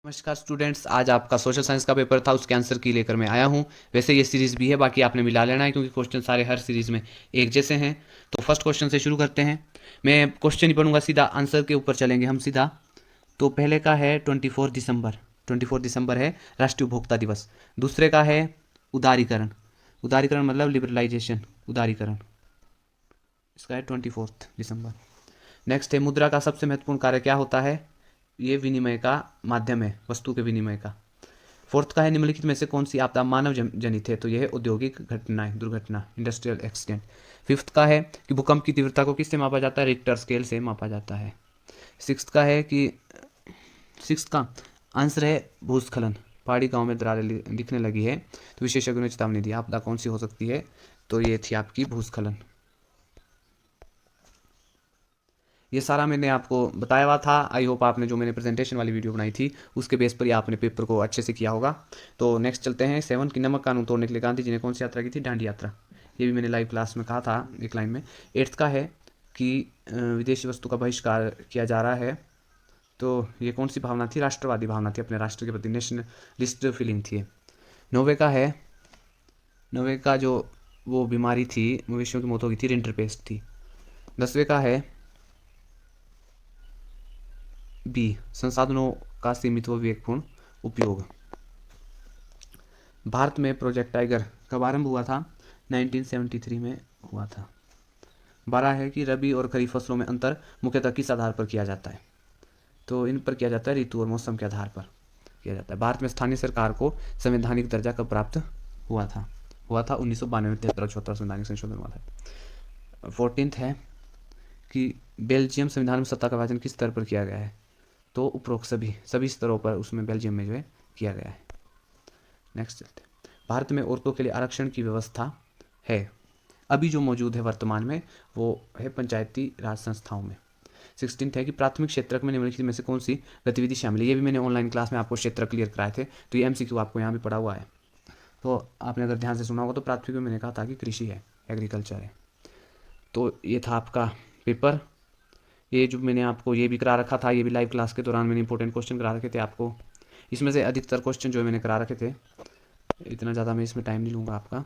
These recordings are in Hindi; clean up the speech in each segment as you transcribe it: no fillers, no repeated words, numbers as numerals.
नमस्कार स्टूडेंट्स, आज आपका सोशल साइंस का पेपर था, उसके आंसर की लेकर मैं आया हूँ। वैसे ये सीरीज़ भी है, बाकी आपने मिला लेना है क्योंकि क्वेश्चन सारे हर सीरीज़ में एक जैसे हैं। तो फर्स्ट क्वेश्चन से शुरू करते हैं। मैं क्वेश्चन ही पढ़ूंगा, सीधा आंसर के ऊपर चलेंगे हम सीधा। तो पहले का है 24 दिसंबर। 24 दिसंबर है राष्ट्रीय उपभोक्ता दिवस। दूसरे का है उदारीकरण। उदारीकरण मतलब लिबरलाइजेशन, उदारीकरण। इसका है 24 दिसंबर। नेक्स्ट है मुद्रा का सबसे महत्वपूर्ण कार्य क्या होता है। ये विनिमय का माध्यम है, वस्तु के विनिमय का। फोर्थ का है निम्नलिखित में से कौन सी आपदा मानव जनित है। तो यह है औद्योगिक घटनाएं, दुर्घटना, इंडस्ट्रियल एक्सीडेंट। फिफ्थ का है कि भूकंप की तीव्रता को किससे मापा जाता है। रिक्टर स्केल से मापा जाता है। सिक्स्थ का है कि सिक्स्थ का आंसर है भूस्खलन। पहाड़ी गांव में दरारें दिखने लगी है तो विशेषज्ञों ने चेतावनी दी। आपदा कौन सी हो सकती है। तो ये थी आपकी भूस्खलन। ये सारा मैंने आपको बताया हुआ था। आई होप आपने जो मैंने प्रेजेंटेशन वाली वीडियो बनाई थी उसके बेस पर ही आपने पेपर को अच्छे से किया होगा। तो नेक्स्ट चलते हैं। 7 की नमक कानून तोड़ने के लिए गांधी जी ने कौन सी यात्रा की थी। दांडी यात्रा। ये भी मैंने लाइव क्लास में कहा था एक लाइन में। 8th का है कि विदेशी वस्तु का बहिष्कार किया जा रहा है। तो ये कौन सी भावना थी। राष्ट्रवादी भावना थी, अपने राष्ट्र के प्रति नेशनलिस्ट फीलिंग थी। 9वें का है, 9वें का जो वो बीमारी थी, मवेशियों की मौत हो गई थी, रिंटरपेस्ट थी। 10वें का है बी, संसाधनों का सीमित व विवेकपूर्ण उपयोग। भारत में प्रोजेक्ट टाइगर कब आरंभ हुआ था। 1973 में हुआ था। 12 है कि रबी और खरीफ फसलों में अंतर मुख्यतः किस आधार पर किया जाता है। तो इन पर किया जाता है ऋतु और मौसम के आधार पर किया जाता है। भारत में स्थानीय सरकार को संवैधानिक दर्जा कब प्राप्त हुआ था। 1992 में 73-74 संवैधानिक संशोधन हुआ था। 14th है कि बेल्जियम संविधान में सत्ता का विभाजन किस स्तर पर किया गया है। तो उपरोक्त सभी स्तरों पर उसमें बेल्जियम में जो है किया गया है। नेक्स्ट चलते हैं। भारत में औरतों के लिए आरक्षण की व्यवस्था है। अभी जो मौजूद है वर्तमान में वो है पंचायती राज संस्थाओं में। 16th है कि प्राथमिक क्षेत्र में निम्नलिखित में से कौन सी गतिविधि शामिल है। ये भी मैंने ऑनलाइन क्लास में आपको क्षेत्र क्लियर कराए थे, तो ये MCQ आपको यहाँ भी पढ़ा हुआ है। तो आपने अगर ध्यान से सुना होगा तो प्राथमिक में मैंने कहा था कि कृषि है, एग्रीकल्चर है। तो ये था आपका पेपर। ये जो मैंने आपको ये भी करा रखा था, ये भी लाइव क्लास के दौरान मैंने इंपॉर्टेंट क्वेश्चन करा रखे थे आपको। इसमें से अधिकतर क्वेश्चन जो मैंने करा रखे थे, इतना ज़्यादा मैं इसमें टाइम नहीं लूँगा आपका।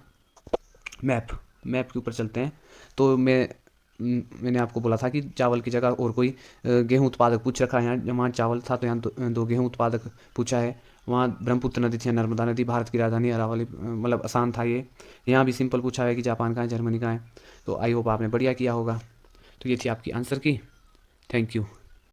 मैप के ऊपर चलते हैं। तो मैंने आपको बोला था कि चावल की जगह और कोई गेहूं उत्पादक पूछ रखा है। यहाँ जहाँ चावल था तो यहाँ दो गेहूं उत्पादक पूछा है। वहाँ ब्रह्मपुत्र नदी थी, नर्मदा नदी, भारत की राजधानी अरावली, मतलब आसान था ये। यहाँ भी सिंपल पूछा है कि जापान कहाँ है, जर्मनी कहाँ है। तो आई होप आपने बढ़िया किया होगा। तो ये थी आपकी आंसर की। Thank you.